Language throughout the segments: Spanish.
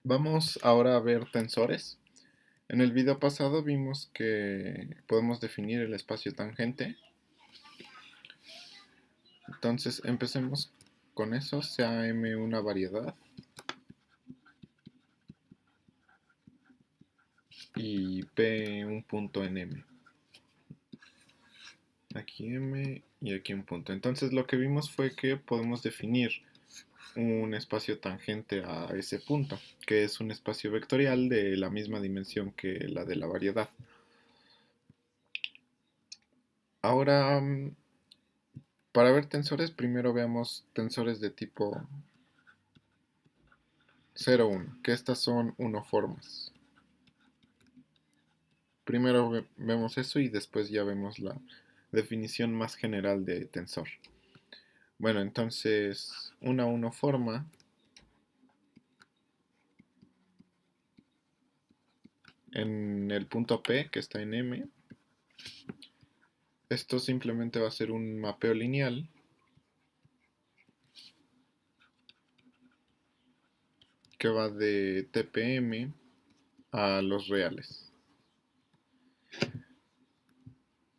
Vamos ahora a ver tensores. En el video pasado vimos que podemos definir el espacio tangente. Entonces empecemos con eso, sea M una variedad y P un punto en M. Aquí M y aquí un punto. Entonces lo que vimos fue que podemos definir un espacio tangente a ese punto, que es un espacio vectorial de la misma dimensión que la de la variedad. Ahora, para ver tensores, primero veamos tensores de tipo 0,1, que estas son unoformas. Primero vemos eso y después ya vemos la definición más general de tensor. Bueno, entonces una unoforma en el punto P, que está en M, esto simplemente va a ser un mapeo lineal que va de TPM a los reales.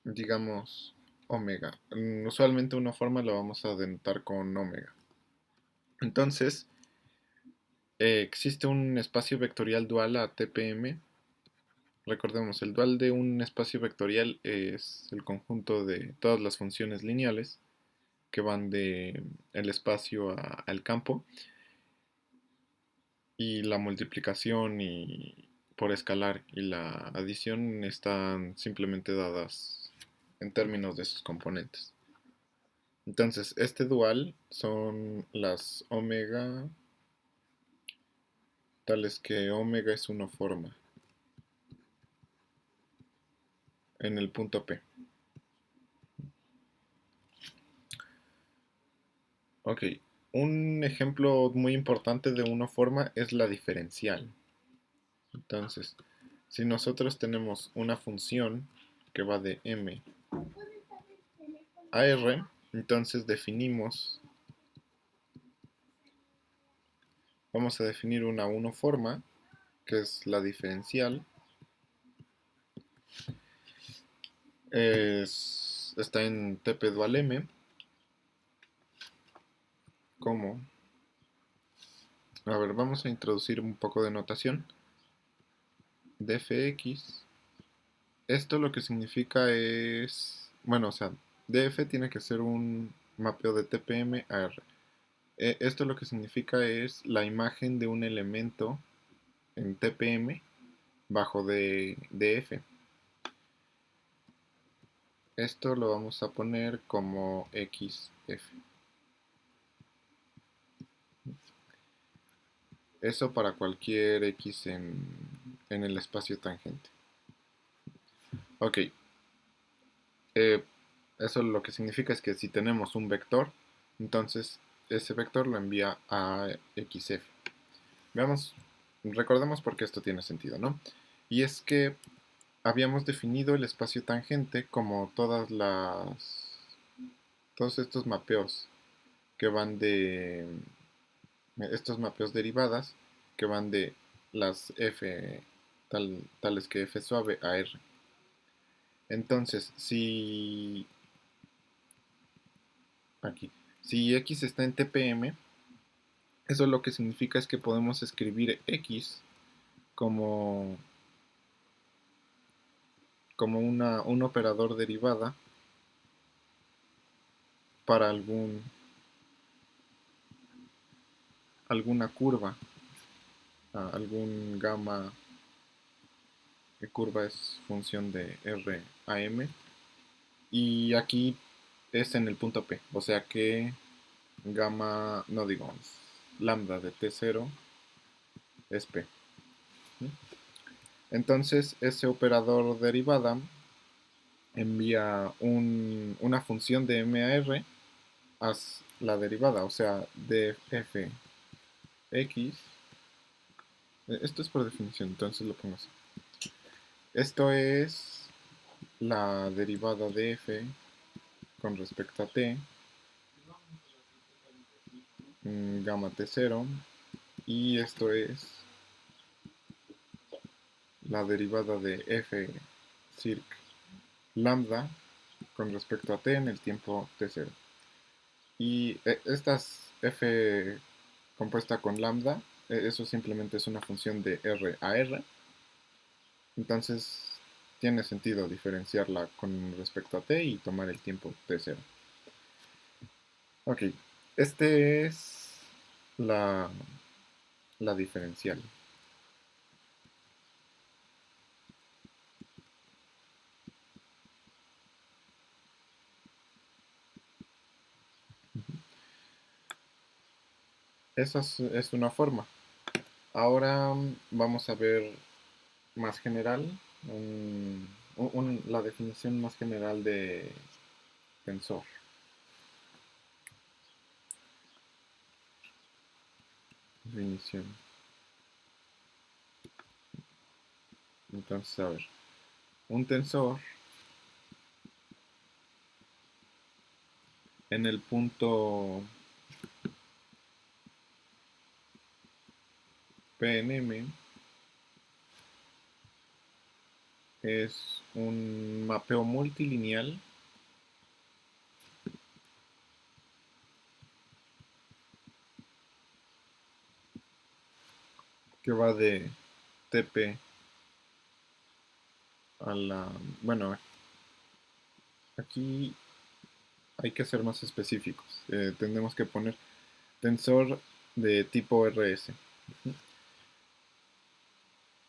Digamos omega. Usualmente una forma la vamos a denotar con omega. Entonces, existe un espacio vectorial dual a TPM. Recordemos, el dual de un espacio vectorial es el conjunto de todas las funciones lineales que van de el espacio al campo, y la multiplicación por escalar y la adición están simplemente dadas en términos de sus componentes. Entonces, este dual son las omega, tales que omega es una forma en el punto P. Ok, un ejemplo muy importante de una forma es la diferencial. Entonces, si nosotros tenemos una función que va de m a r, entonces vamos a definir una unoforma, que es la diferencial. Está en TP dual m, como, a ver, vamos a introducir un poco de notación. Dfx, esto lo que significa es, bueno, o sea, df tiene que ser un mapeo de TPM a R. Esto lo que significa es la imagen de un elemento en TPM bajo df. Esto lo vamos a poner como xf. Eso para cualquier x en el espacio tangente. Ok, eso lo que significa es que si tenemos un vector, entonces ese vector lo envía a xf. Veamos, recordemos por qué esto tiene sentido, ¿no? Y es que habíamos definido el espacio tangente como todos estos mapeos que van de estos mapeos derivadas que van de las f tales que f suave a r. Entonces, si x está en TPM, eso lo que significa es que podemos escribir x como, como un operador derivada para alguna curva, algún gamma. Curva es función de R a M, y aquí es en el punto P, o sea que gamma, no digo, lambda de T0 es P. Entonces ese operador derivada envía una función de M a R, haz la derivada, o sea, de f x. Esto es por definición, entonces lo pongo así. Esto es la derivada de f con respecto a t, gamma t0, y esto es la derivada de f circ lambda con respecto a t en el tiempo t0. Y estas f compuesta con lambda, eso simplemente es una función de r a r. Entonces tiene sentido diferenciarla con respecto a t y tomar el tiempo t0. Ok, este es la, la diferencial. Esa es una forma. Ahora vamos a ver más general, la definición más general de tensor. Definición. Entonces, a ver, un tensor en el punto PNM es un mapeo multilineal que va de TP a la... Bueno, aquí hay que ser más específicos. Tendremos que poner tensor de tipo RS.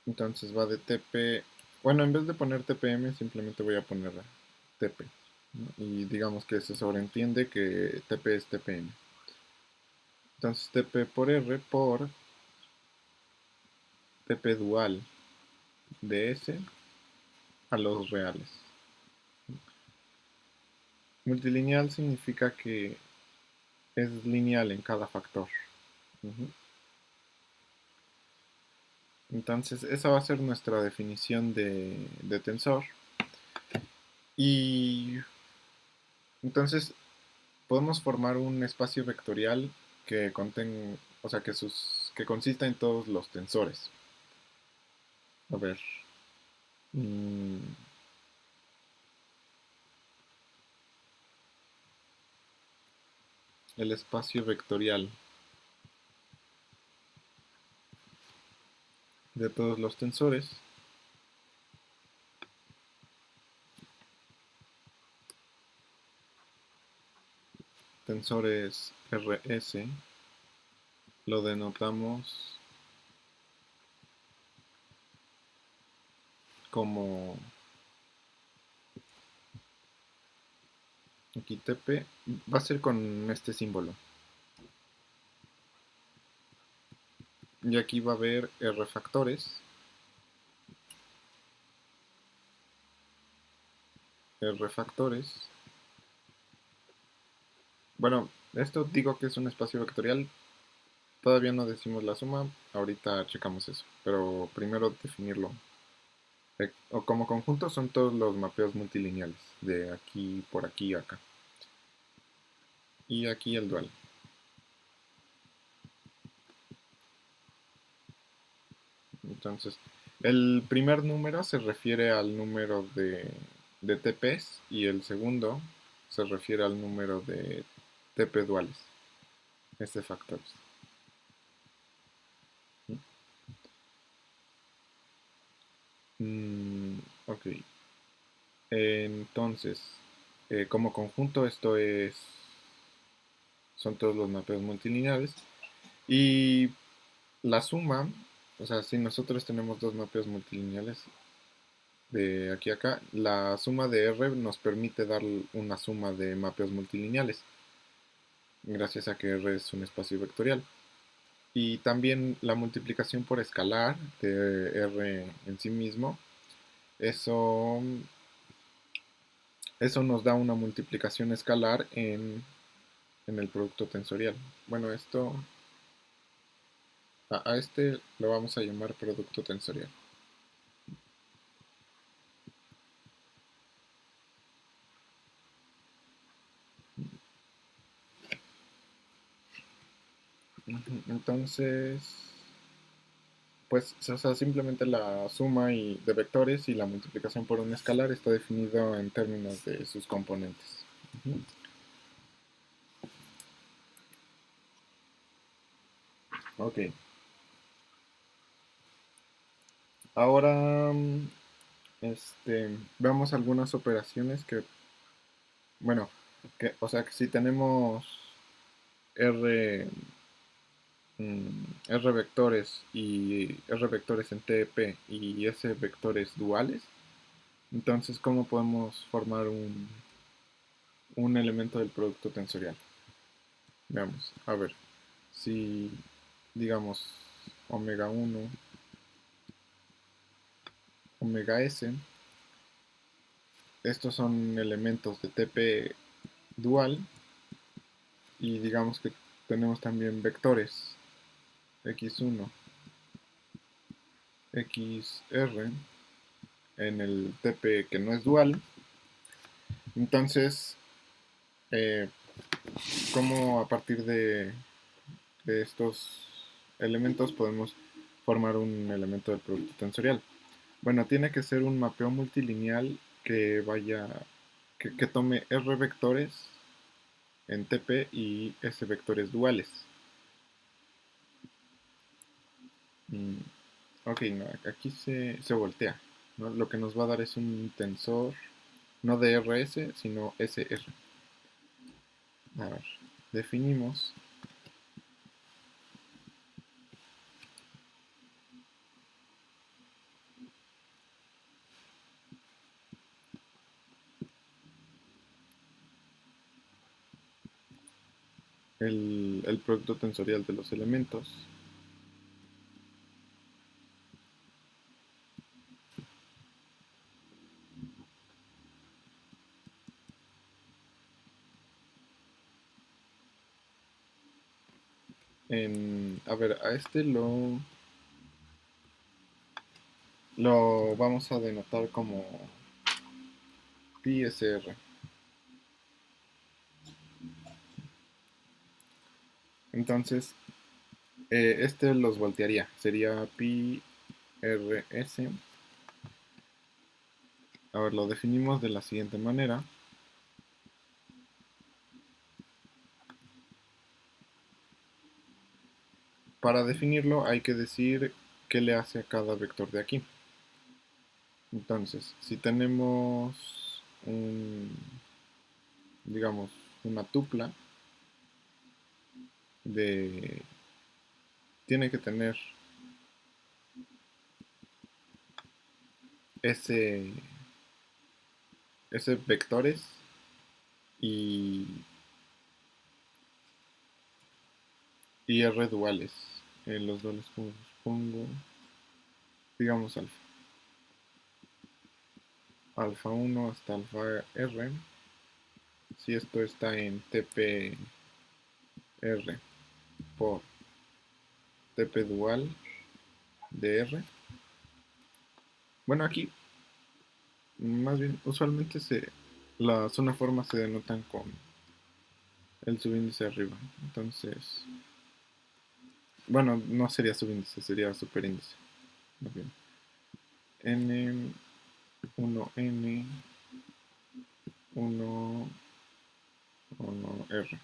Entonces va de TP... Bueno, en vez de poner TPM, simplemente voy a poner TP. ¿No? Y digamos que se sobreentiende que TP es TPM. Entonces TP por R por TP dual de S a los reales. Multilineal significa que es lineal en cada factor. Entonces esa va a ser nuestra definición de tensor. Y entonces podemos formar un espacio vectorial que contenga, o sea, que consista en todos los tensores. A ver. mm, el espacio vectorial de todos los tensores tensores RS lo denotamos como aquí TP va a ser con este símbolo y aquí va a haber R factores bueno, esto digo que es un espacio vectorial. Todavía no decimos la suma, ahorita checamos eso, pero primero definirlo. O como conjunto son todos los mapeos multilineales, de aquí, por aquí, acá. Y aquí el dual. Entonces, el primer número se refiere al número de TPs y el segundo se refiere al número de TP duales, este factores. Ok. Entonces, como conjunto son todos los mapeos multilineales. Y la suma, o sea, si nosotros tenemos dos mapeos multilineales de aquí a acá, la suma de R nos permite dar una suma de mapeos multilineales, gracias a que R es un espacio vectorial. Y también la multiplicación por escalar de R en sí mismo, eso, eso nos da una multiplicación escalar en el producto tensorial. Bueno, a este lo vamos a llamar producto tensorial. Entonces, pues, o sea, simplemente la suma de vectores y la multiplicación por un escalar está definido en términos de sus componentes. Ujú. Ok. Ahora, veamos algunas operaciones que, bueno, o sea, que si tenemos R, R vectores y R vectores en TP y S vectores duales, entonces, ¿cómo podemos formar un elemento del producto tensorial? Veamos, a ver, si digamos omega 1, omega S, estos son elementos de TP dual y digamos que tenemos también vectores x1, xr en el TP que no es dual, entonces, eh, ¿cómo a partir de estos elementos podemos formar un elemento del producto tensorial? Bueno, tiene que ser un mapeo multilineal que vaya, que tome R vectores en TP y S vectores duales. Mm, ok, no, aquí se voltea, ¿no? Lo que nos va a dar es un tensor, no de RS, sino SR. A ver, definimos el producto tensorial de los elementos. A ver, a este lo vamos a denotar como pi SR. Entonces, este los voltearía. Sería pi rs. A ver, lo definimos de la siguiente manera. Para definirlo hay que decir qué le hace a cada vector de aquí. Entonces, si tenemos digamos, una tupla de... Tiene que tener ese, ese vectores y, y R duales. Los duales, como los pongo, digamos alfa. Alfa 1 hasta alfa R. Si esto está en TP R por TP dual de R. Bueno, aquí más bien usualmente las una forma se denotan con el subíndice arriba. Entonces, bueno, no sería subíndice, sería superíndice. Más bien. N, 1N, 1, 1R.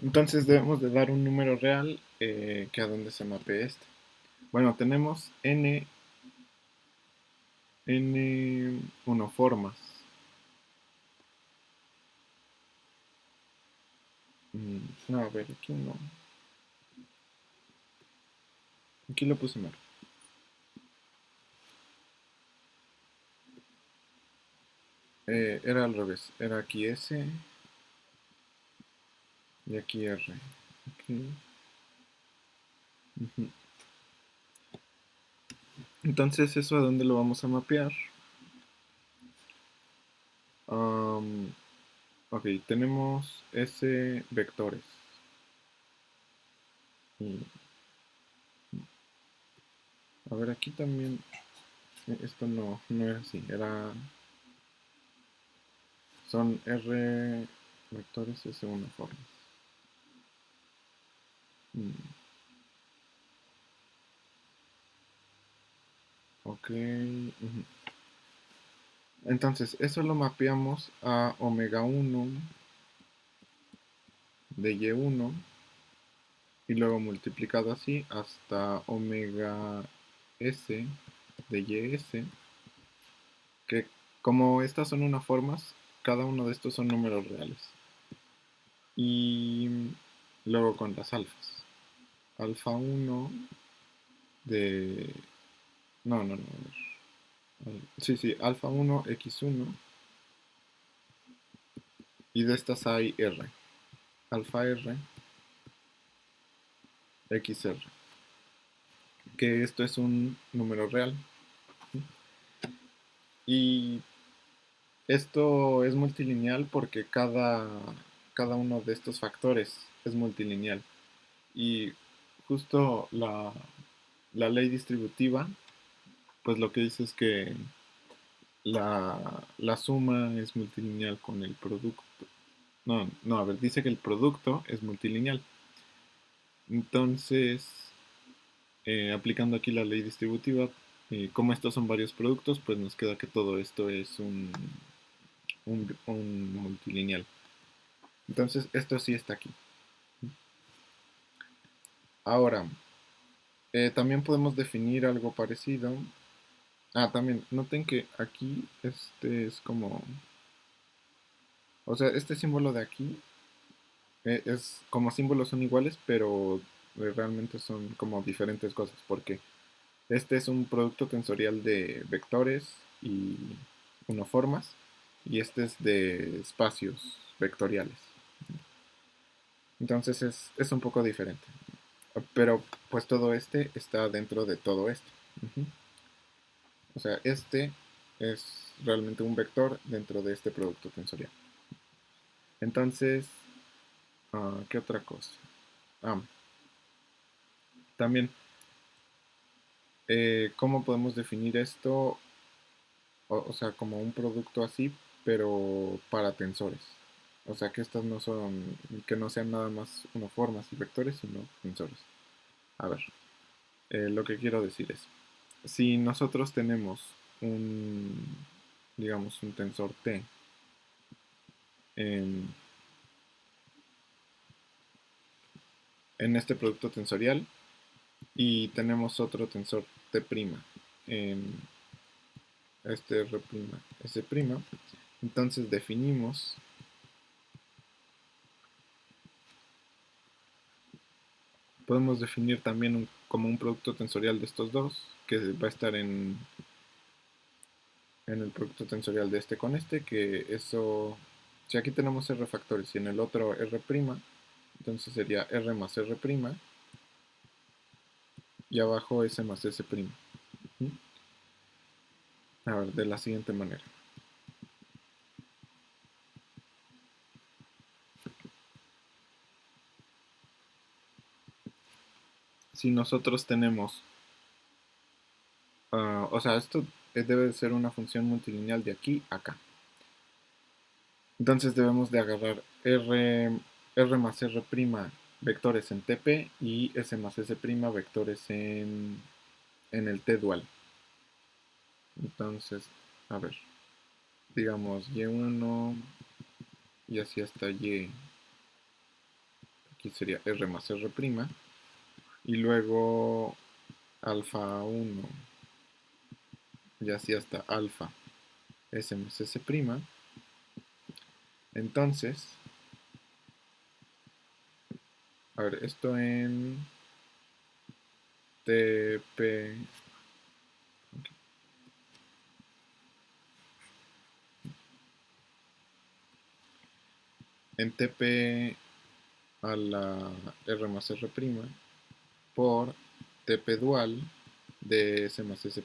Entonces debemos de dar un número real que a dónde se mapee este. Bueno, tenemos N1 formas. No, a ver, aquí no. Aquí lo puse mal. Era al revés. Era aquí S y aquí R. Okay. Ujú. Entonces, ¿eso a dónde lo vamos a mapear? Ok, tenemos S vectores. Y, a ver, aquí también. Esto no era así. Son R vectores S1 formas. Mm, ok. Ujú. Entonces, eso lo mapeamos a omega 1 de Y1 y luego multiplicado así hasta omega S de YS, que como estas son unas formas, cada uno de estos son números reales. Y luego con las alfas. Alfa 1 de... No, no, no. A ver. Sí, sí, alfa 1, X1. Y de estas hay R. Alfa R, XR. Que esto es un número real. Y esto es multilineal porque cada uno de estos factores es multilineal. Y justo la ley distributiva, pues lo que dice es que la suma es multilineal con el producto. No, no, a ver, dice que el producto es multilineal. Entonces, aplicando aquí la ley distributiva, como estos son varios productos, pues nos queda que todo esto es un multilineal. Entonces, esto sí está aquí. Ahora, también podemos definir algo parecido. Ah, también, noten que aquí este es como... O sea, este símbolo de aquí es como símbolos son iguales, pero realmente son como diferentes cosas, porque este es un producto tensorial de vectores y unoformas, y este es de espacios vectoriales. Entonces es un poco diferente. Pero pues todo este está dentro de todo esto. Ujú. O sea, este es realmente un vector dentro de este producto tensorial. Entonces, ¿qué otra cosa? Ah, también, ¿cómo podemos definir esto? O sea, como un producto así, pero para tensores. O sea, que estas no son, que no sean nada más unoformas y vectores, sino tensores. A ver, lo que quiero decir es, si nosotros tenemos un, digamos, un tensor T en, en este producto tensorial y tenemos otro tensor T' en este R', S', entonces definimos, podemos definir también como un producto tensorial de estos dos, que va a estar en el producto tensorial de este con este, que eso, si aquí tenemos R factores y en el otro R', entonces sería R más R', y abajo S más S'. ¿Mm? A ver, de la siguiente manera. Si nosotros tenemos, o sea, esto debe ser una función multilineal de aquí a acá. Entonces debemos de agarrar R más R' vectores en TP y S más S' vectores en el T dual. Entonces, a ver, digamos Y1 y así hasta Y. Aquí sería R más R'. Y luego alfa 1 y así hasta alfa S más S'. Entonces, a ver, esto en TP. En TP a la R más R' por TP dual de S más S'.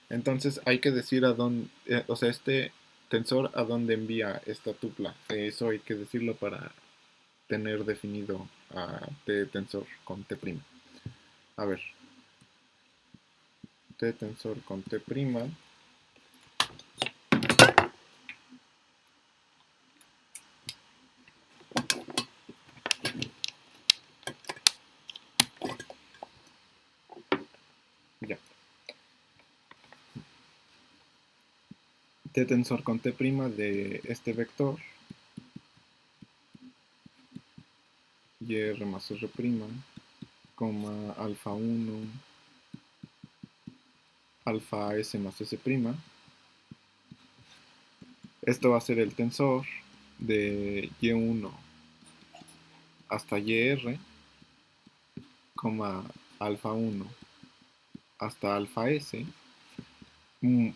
Entonces hay que decir a dónde, o sea, este tensor a dónde envía esta tupla. Eso hay que decirlo para tener definido a T tensor con T'. A ver, T tensor con T'. t tensor con t' de este vector y r más r', coma alfa 1, alfa s más s'. Esto va a ser el tensor de y1 hasta yr, coma alfa 1 hasta alfa s.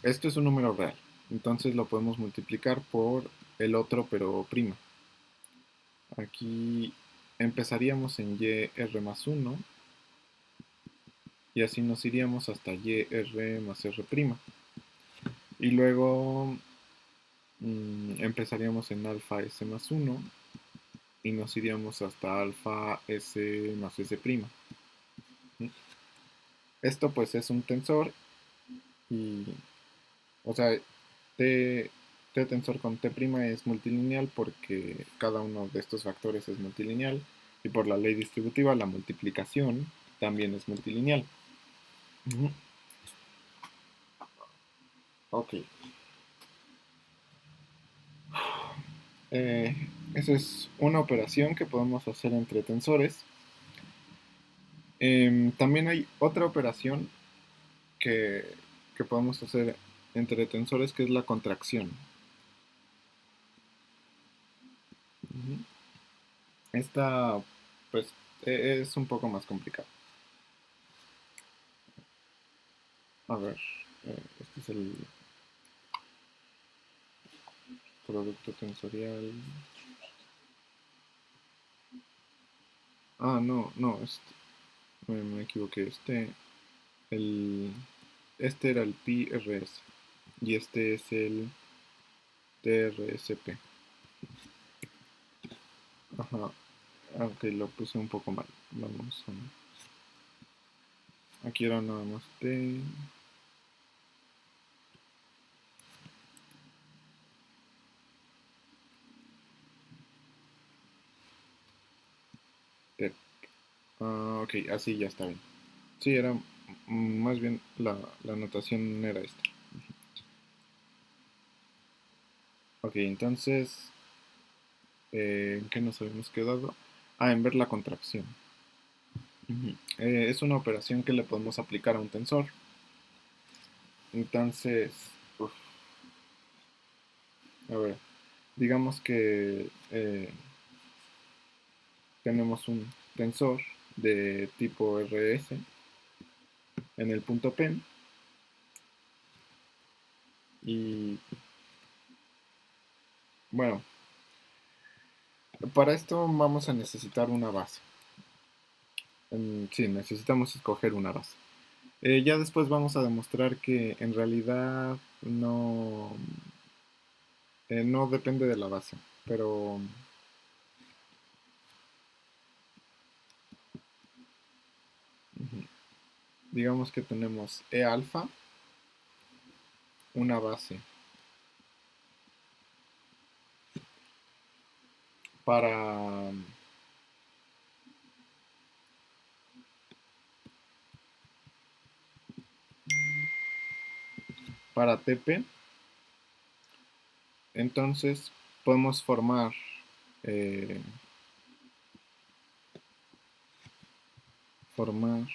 Esto es un número real, entonces lo podemos multiplicar por el otro pero prima. Aquí empezaríamos en yr más 1 y así nos iríamos hasta yr más r'. Y luego empezaríamos en alfa s más 1 y nos iríamos hasta alfa s más s'. Esto pues es un tensor y, o sea, t tensor con t' es multilineal porque cada uno de estos factores es multilineal y por la ley distributiva la multiplicación también es multilineal. Ok. Esa es una operación que podemos hacer entre tensores. También hay otra operación que, que podemos hacer entre tensores que es la contracción. Esta pues es un poco más complicada. A ver, este es el producto tensorial. Ah, no, me equivoqué. Este era el PRS y este es el TRSP. Ajá, aunque lo puse un poco mal. Vamos aquí era nada más T. T. Ok, así ya está bien. Sí, era más bien la notación era esta. Ok, entonces, ¿en qué nos habíamos quedado? En ver la contracción. Es una operación que le podemos aplicar a un tensor. Entonces, a ver, digamos que tenemos un tensor de tipo RS en el punto P y bueno, para esto vamos a necesitar una base. Sí, necesitamos escoger una base. Ya después vamos a demostrar que en realidad no depende de la base, pero digamos que tenemos E alfa, una base para TP. Entonces podemos eh, formar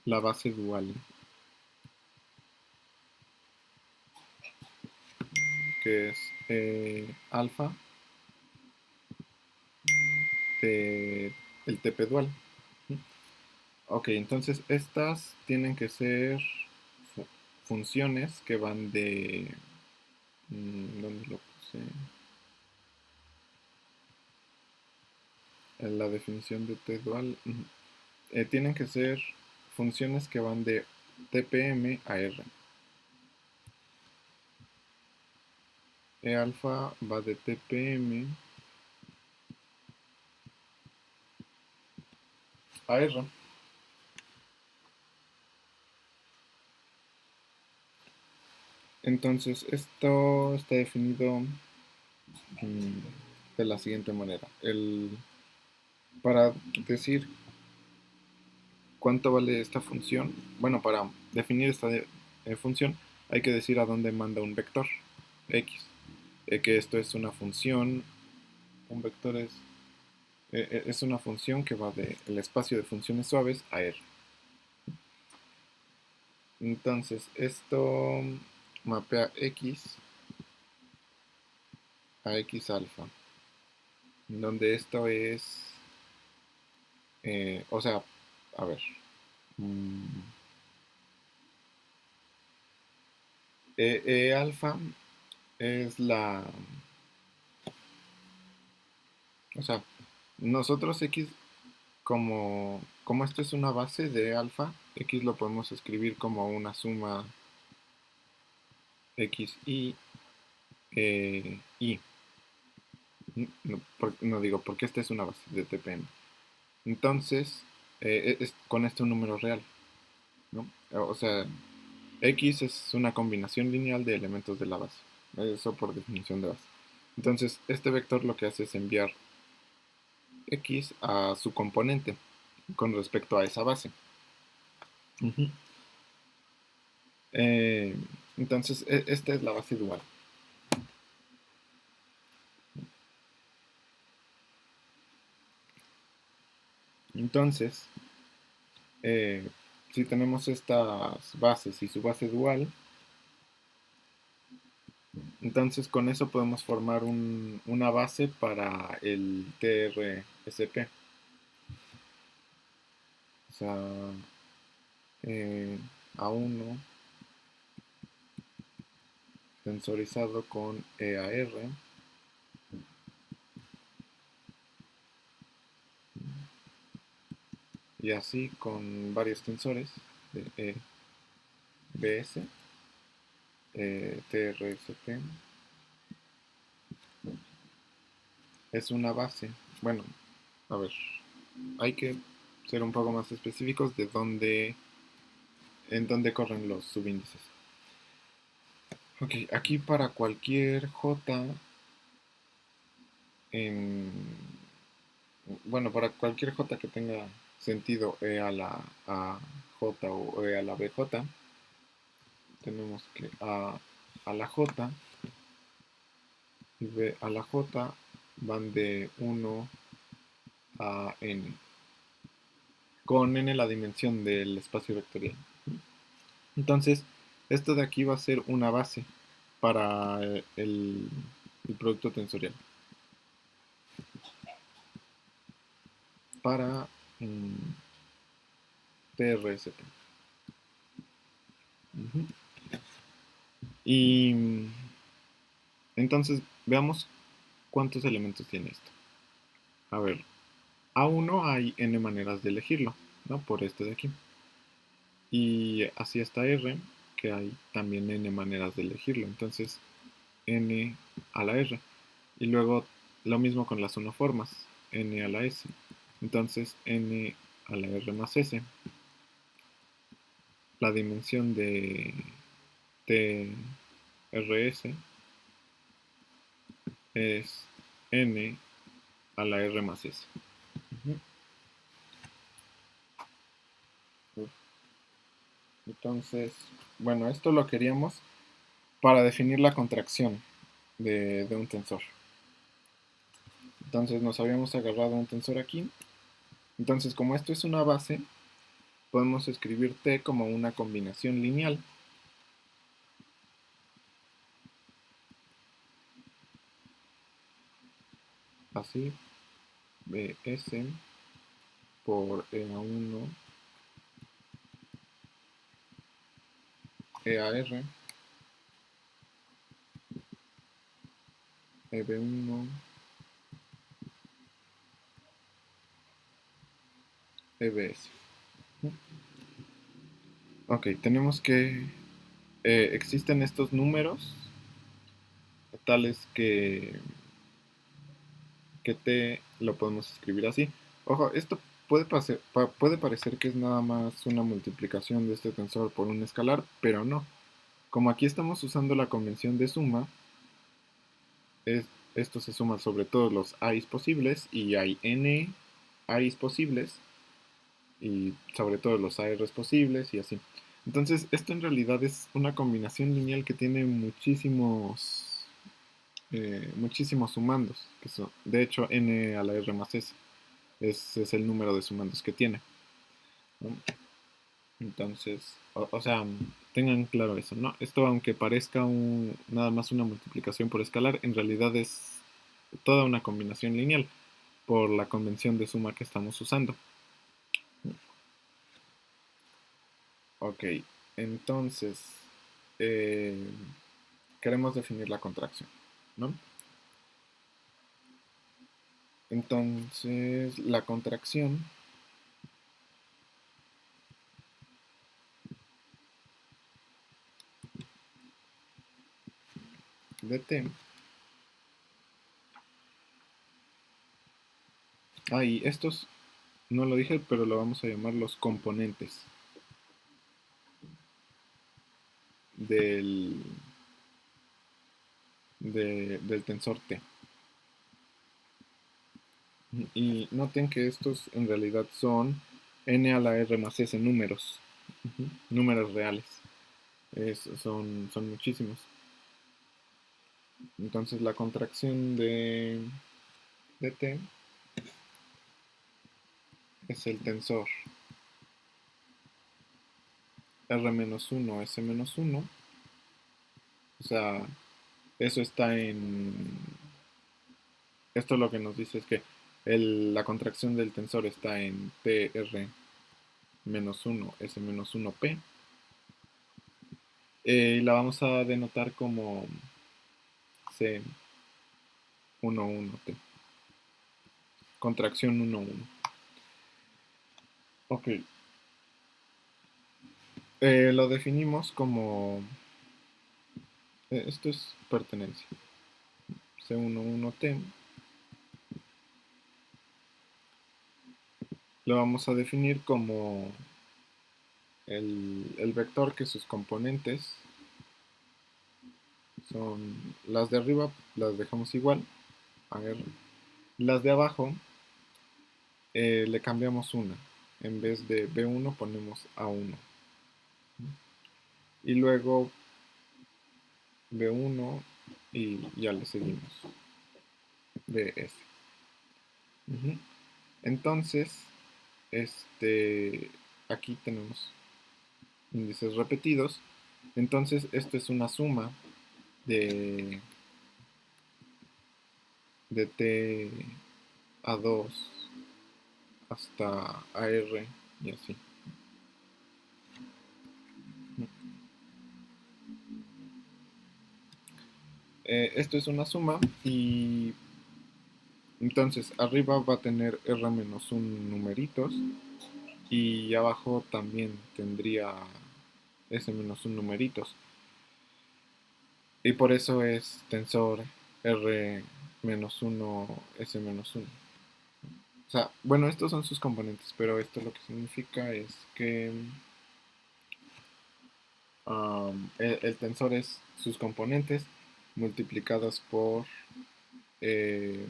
la base dual, que es alfa de el TP dual. Ok, entonces estas tienen que ser funciones que van de... ¿Dónde lo puse? En la definición de T dual. Tienen que ser funciones que van de TPM a R. E alfa va de TPM a R. Entonces esto está definido de la siguiente manera. Para decir cuánto vale esta función, bueno, para definir esta función, hay que decir a dónde manda un vector x, que esto es una función, un vector es una función que va del espacio de funciones suaves a R. Entonces, esto mapea x a x alfa, donde esto es, o sea, a ver, mm, e alfa es la, o sea, nosotros x, como esto es una base de alfa, x lo podemos escribir como una suma x y. No, no digo, porque esta es una base de TPM. Entonces, es con este un número real, ¿no? O sea, X es una combinación lineal de elementos de la base. Eso por definición de base. Entonces, este vector lo que hace es enviar X a su componente con respecto a esa base. Ujú. Eh, entonces, esta es la base dual. Entonces, eh, si tenemos estas bases y su base dual, entonces con eso podemos formar una base para el TRSP. O sea, A1 tensorizado con EAR y así con varios tensores de EBS, TRSP. Es una base. Bueno, a ver, hay que ser un poco más específicos de en dónde corren los subíndices. Ok, aquí para cualquier J en, bueno, para cualquier J que tenga sentido E a la J o E a la BJ, tenemos que a la J y B a la J van de 1 a N, con N la dimensión del espacio vectorial. Entonces, esto de aquí va a ser una base para el producto tensorial. Para TRSP. Uh-huh. Y entonces veamos cuántos elementos tiene esto. A ver, A1 hay n maneras de elegirlo, ¿no? Por este de aquí. Y así hasta R, que hay también n maneras de elegirlo. Entonces, n a la R. Y luego lo mismo con las unoformas, n a la S. Entonces, n a la R más S. La dimensión de TRS es n a la R más S. Entonces, bueno, esto lo queríamos para definir la contracción de un tensor. Entonces nos habíamos agarrado un tensor aquí. Entonces, como esto es una base, podemos escribir T como una combinación lineal. Así, BS por EA1, EAR, EB1, EBS. Ok, tenemos que... existen estos números tales que T lo podemos escribir así. Ojo, esto puede parecer que es nada más una multiplicación de este tensor por un escalar, pero no. Como aquí estamos usando la convención de suma, esto se suma sobre todos los A's posibles y hay n A's posibles y sobre todos los AR's posibles y así. Entonces, esto en realidad es una combinación lineal que tiene muchísimos sumandos, que son, de hecho, n a la r más s. Ese es el número de sumandos que tiene, ¿no? Entonces, o sea, tengan claro eso, ¿no? Esto, aunque parezca nada más una multiplicación por escalar, en realidad es toda una combinación lineal por la convención de suma que estamos usando. Ok, entonces, eh, queremos definir la contracción, ¿no? Entonces, la contracción de t. Y estos no lo dije, pero lo vamos a llamar los componentes del, del tensor t. Y noten que estos en realidad son n a la r más s números, números reales. Son muchísimos. Entonces la contracción de t es el tensor r-1, s-1. O sea, eso está en... Esto lo que nos dice es que la contracción del tensor está en tr-1, s-1p. Y la vamos a denotar como c11t. Contracción 1,1. Ok. Lo definimos como... esto es pertenencia. C11t. Lo vamos a definir como el vector que sus componentes son... Las de arriba las dejamos igual, a r. Las de abajo le cambiamos una. En vez de B1 ponemos A1. Y luego B1 y ya le seguimos. BS. Entonces, aquí tenemos índices repetidos. Entonces, esto es una suma de, de T a 2 hasta AR y así. Esto es una suma y entonces arriba va a tener R-1 numeritos y abajo también tendría S-1 numeritos. Y por eso es tensor R-1, S-1. O sea, bueno, estos son sus componentes, pero esto lo que significa es que el tensor es sus componentes multiplicados por eh,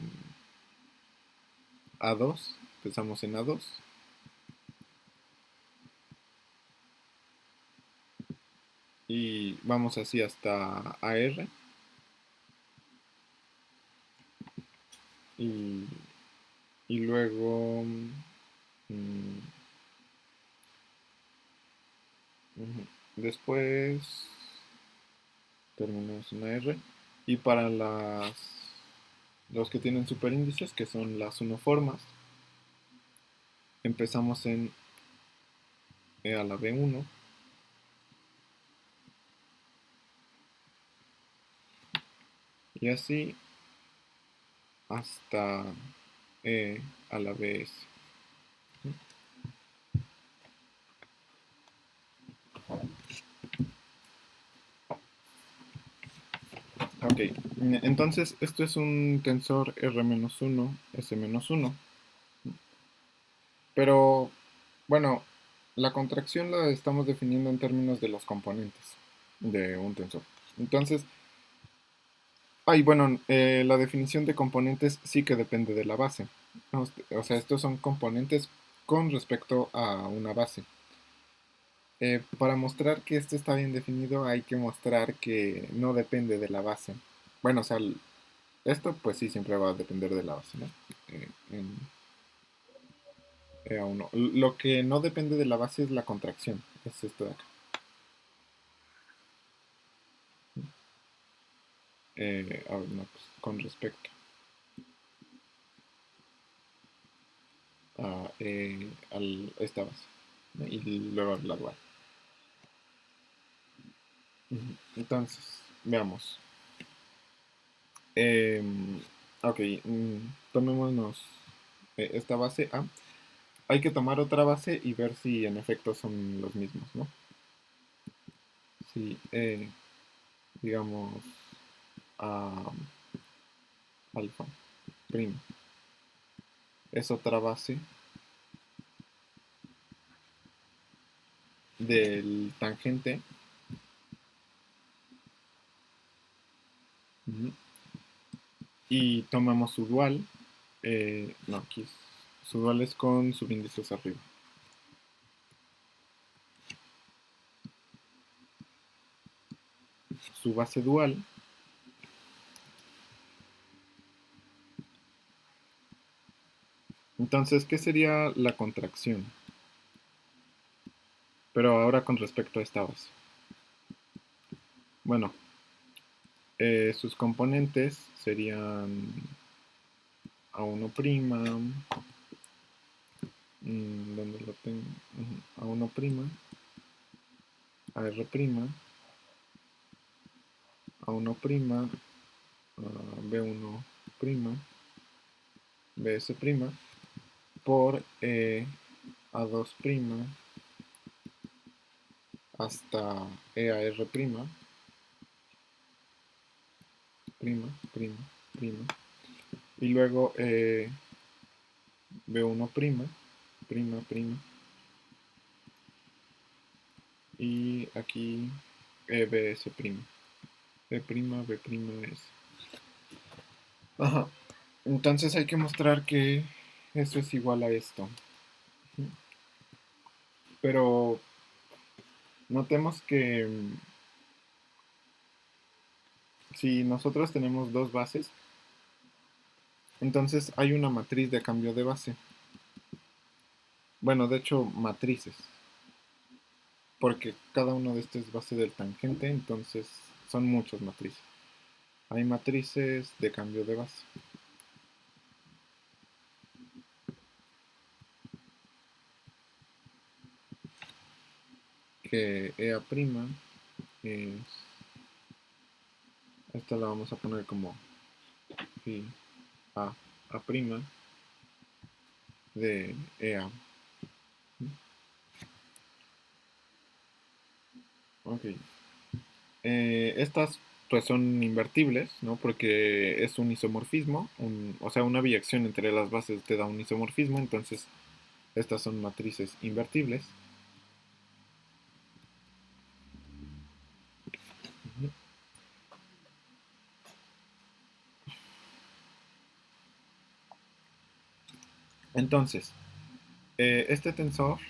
A2, pensamos en A2, y vamos así hasta AR, y, y luego después terminamos en AR, y para los que tienen superíndices, que son las unoformas, empezamos en E a la B1, y así hasta E a la BS. Ok, entonces esto es un tensor R-1, S-1. Pero, bueno, la contracción la estamos definiendo en términos de los componentes de un tensor. Entonces, bueno, la definición de componentes sí que depende de la base. O sea, estos son componentes con respecto a una base. Para mostrar que esto está bien definido hay que mostrar que no depende de la base. Bueno, o sea, esto pues sí siempre va a depender de la base, ¿no? En EA1. Lo que no depende de la base es la contracción. Es esto de acá. A ver, no, pues, con respecto a esta base, ¿no? Y luego la dual. Entonces, veamos. Ok, tomémonos esta base A. Hay que tomar otra base y ver si en efecto son los mismos, ¿no? Si, digamos, a alfa prima es otra base del tangente. Ujú, y tomamos su dual. No, aquí su dual es con subíndices arriba. Su base dual. Entonces, ¿qué sería la contracción? Pero ahora con respecto a esta base. Bueno, sus componentes serían A1', ¿dónde lo tengo? A1', AR', A1', B1', BS', por A2' hasta EAR', prima, y luego B1', prima, y aquí BS', B', S. Ajá. Entonces hay que mostrar que esto es igual a esto. Pero notemos que si nosotros tenemos dos bases, entonces hay una matriz de cambio de base. Bueno, de hecho, matrices. Porque cada uno de estos es base del tangente, entonces son muchas matrices. Hay matrices de cambio de base. Que EA' es... Esta la vamos a poner como A, A' de EA. Ok. Estas pues son invertibles, ¿no? Porque es un isomorfismo, o sea, una biyección entre las bases te da un isomorfismo, entonces estas son matrices invertibles. Entonces, este tensor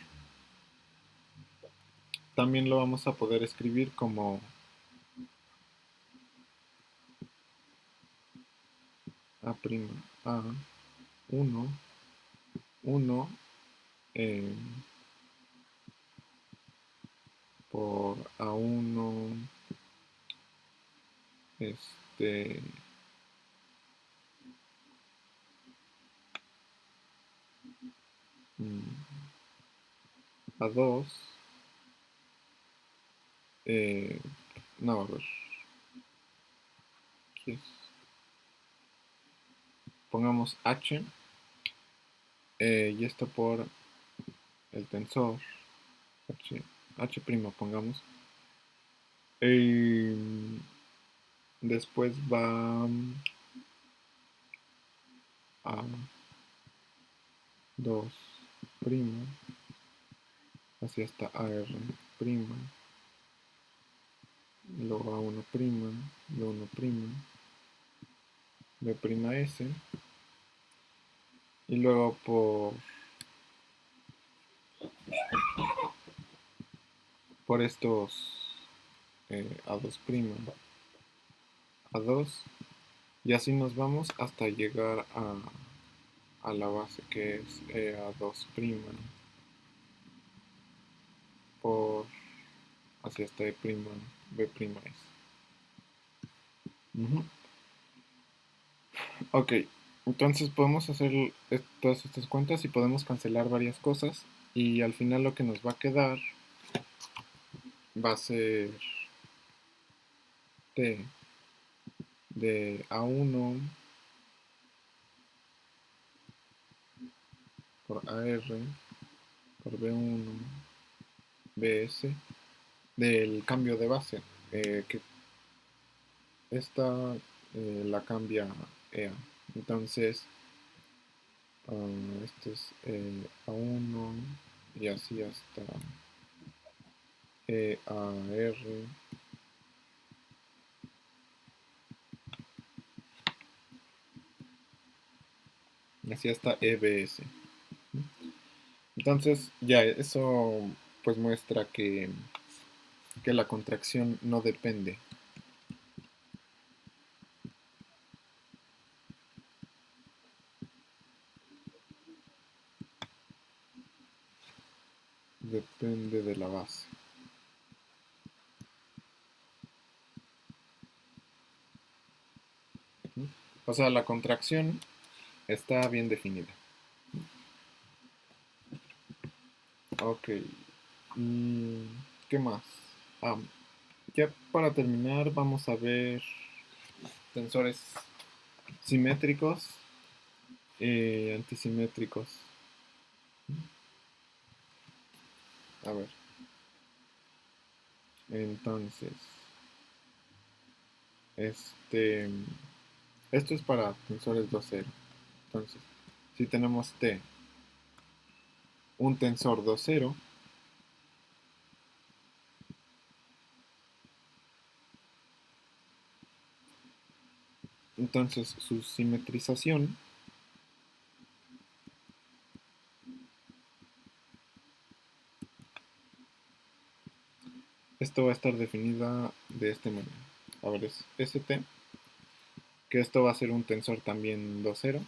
también lo vamos a poder escribir como A', A1, 1 eh, por A1, este, A2, eh, no, a ver, ¿qué es? Pongamos H, y esto por el tensor H', pongamos. Eh, después va a 2', así hasta AR', luego A1', B1', B'S, y luego por por estos A2', A2, y así nos vamos hasta llegar a la base que es A2' por hacia esta B'. Ujú. Ok, entonces podemos hacer todas estas cuentas y podemos cancelar varias cosas y al final lo que nos va a quedar va a ser T de A1 por AR por B1 BS del cambio de base, que esta la cambia EA. Entonces, esto es A1 y así hasta EAR y así hasta EBS. Entonces, ya eso pues muestra que la contracción no depende. Depende de la base. O sea, la contracción está bien definida. Ok. ¿Qué más? Ah, ya para terminar vamos a ver tensores simétricos y antisimétricos. A ver. Entonces, este, esto es para tensores 2,0. Entonces, si tenemos T, un tensor 2,0, entonces su simetrización, esto va a estar definida de este modo. A ver, es ST, que esto va a ser un tensor también 2,0.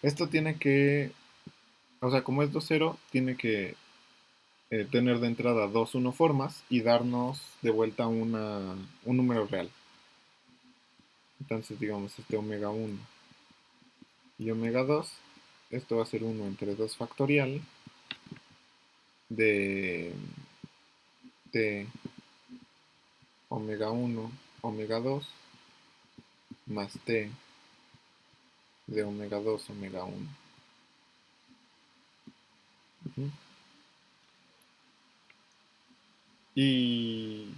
Esto tiene que, o sea, como es 2,0, tiene que tener de entrada dos unoformas y darnos de vuelta un número real. Entonces, digamos, este omega 1 y omega 2, esto va a ser 1 entre 2 factorial de t omega 1, omega 2, más t de omega 2, omega 1. Uh-huh. Y...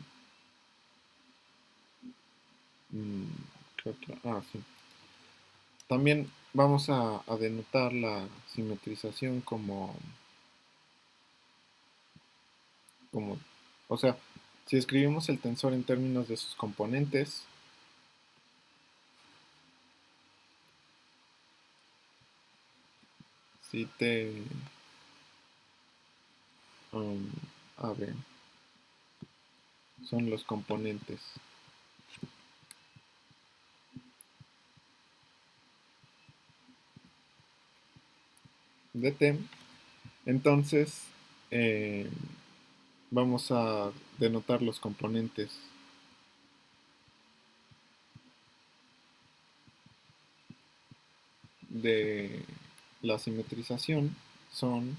¿qué otra? Ah, sí. También vamos a denotar la simetrización como, o sea, si escribimos el tensor en términos de sus componentes, si t um, a ver, son los componentes de t, entonces eh, vamos a denotar los componentes de la simetrización son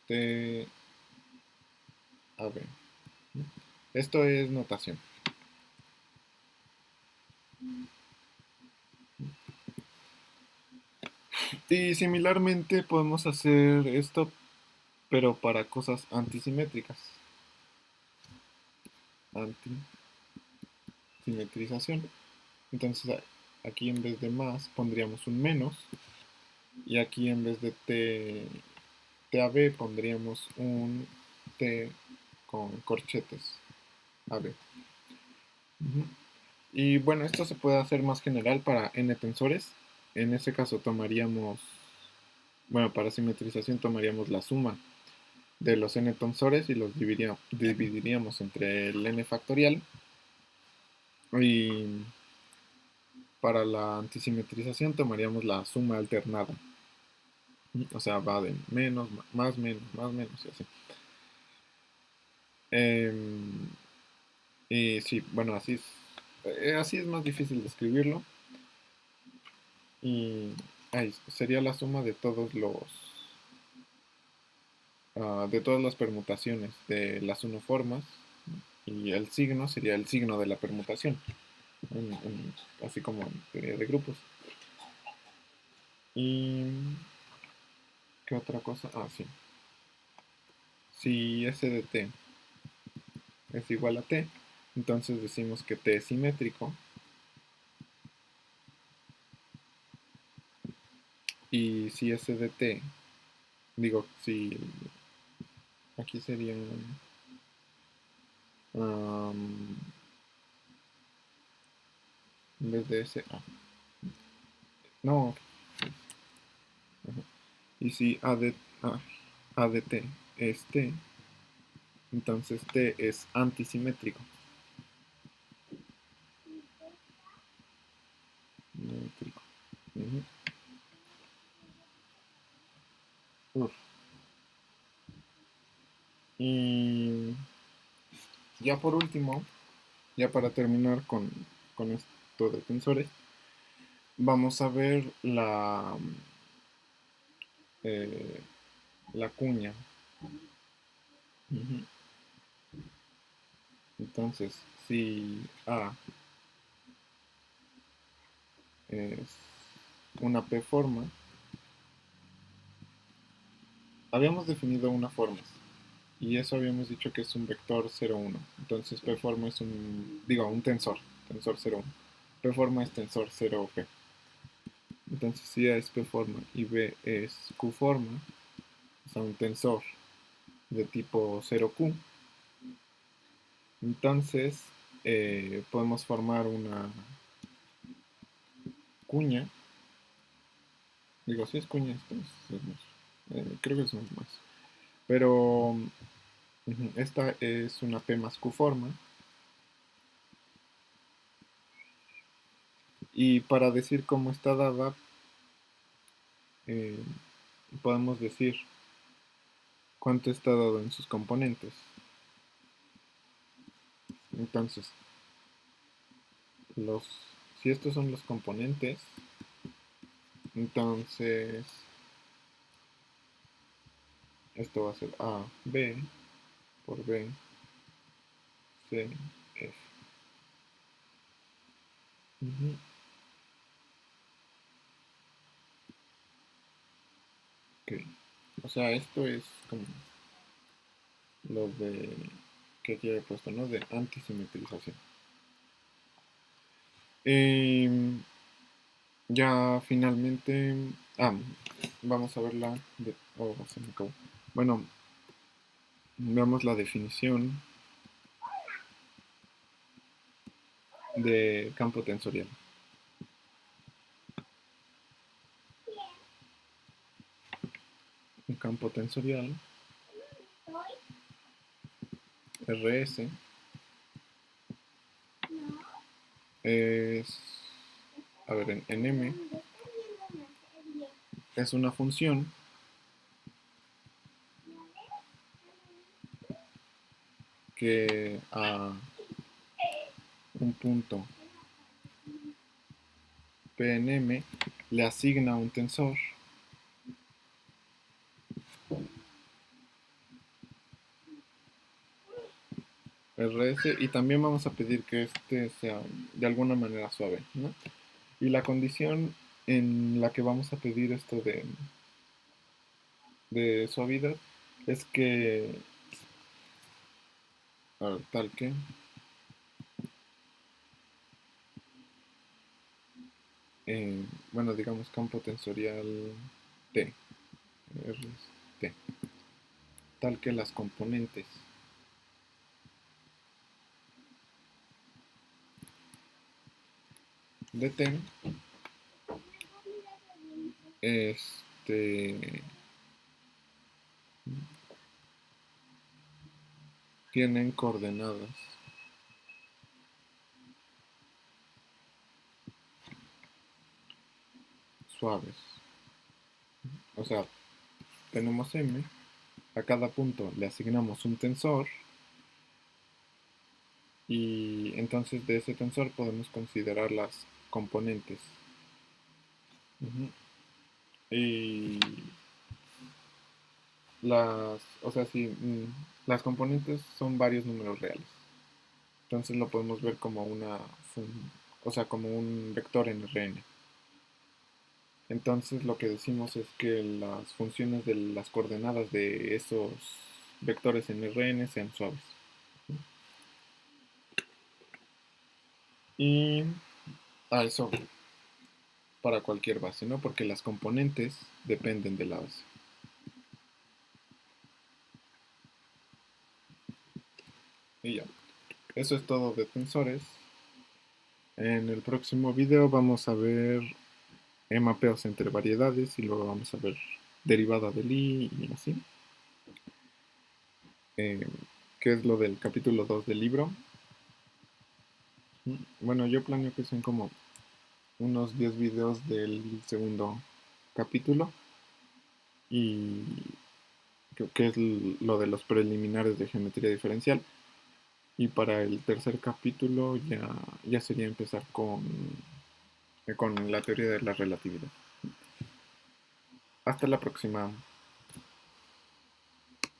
t, a ver, esto es notación. Y similarmente podemos hacer esto, pero para cosas antisimétricas. Antisimetrización. Entonces aquí en vez de más pondríamos un menos. Y aquí en vez de TAB pondríamos un T con corchetes AB. Uh-huh. Y bueno, esto se puede hacer más general para n tensores. en ese caso tomaríamos, bueno, para simetrización tomaríamos la suma de los n tensores y los dividiríamos entre el n factorial. Y para la antisimetrización tomaríamos la suma alternada. O sea, va de menos, más, menos y así. Y sí, bueno, así es más difícil de escribirlo. Y sería la suma de de todas las permutaciones de las unoformas, y el signo sería el signo de la permutación, así como en teoría de grupos. Y ¿qué otra cosa? Sí. Si S de t es igual a t, entonces decimos que t es simétrico. Y si S de t, digo, si aquí sería en vez de S, no, ajá. Y si A de t es t, entonces t es antisimétrico. Uh -huh. Y ya por último, ya para terminar con esto de tensores, vamos a ver eh, la cuña. Uh -huh. Entonces, si A es una P forma, habíamos definido una forma y eso habíamos dicho que es un vector 0, 1. Entonces P forma es un tensor 0, 1. P forma es tensor 0, P. Entonces si A es P forma y B es Q forma, o sea, un tensor de tipo 0Q, entonces podemos formar una cuña. Digo, si es cuña, esto creo que es más. Pero esta es una P más Q forma. Y para decir cómo está dada, eh, podemos decir cuánto está dado en sus componentes. Entonces, si estos son los componentes, entonces esto va a ser A, B, por B, C, F. Uh-huh. Okay. O sea, esto es como lo de que aquí he puesto, ¿no? De antisimetrización. Ya finalmente, vamos a verla. Se me acabó. Bueno, veamos la definición de campo tensorial. Un campo tensorial, RS, es, a ver, en M, es una función que a un punto P en M le asigna un tensor RS, y también vamos a pedir que este sea de alguna manera suave, ¿no? Y la condición en la que vamos a pedir esto de suavidad es que, tal que bueno, digamos campo tensorial T, T, tal que las componentes de T este, tienen coordenadas suaves. O sea, tenemos m, a cada punto le asignamos un tensor y entonces de ese tensor podemos considerar las componentes. Ujú. Y o sea, sí, las componentes son varios números reales. Entonces lo podemos ver como o sea, como un vector en Rn. Entonces lo que decimos es que las funciones de las coordenadas de esos vectores en Rn sean suaves. Y eso para cualquier base, ¿no? Porque las componentes dependen de la base. Y ya, eso es todo de tensores. En el próximo video vamos a ver mapeos entre variedades y luego vamos a ver derivada del i y así. Eh, que es lo del capítulo 2 del libro. Bueno, yo planeo que sean como unos 10 videos del segundo capítulo y que es lo de los preliminares de geometría diferencial. Y para el tercer capítulo ya sería empezar con la teoría de la relatividad. Hasta la próxima.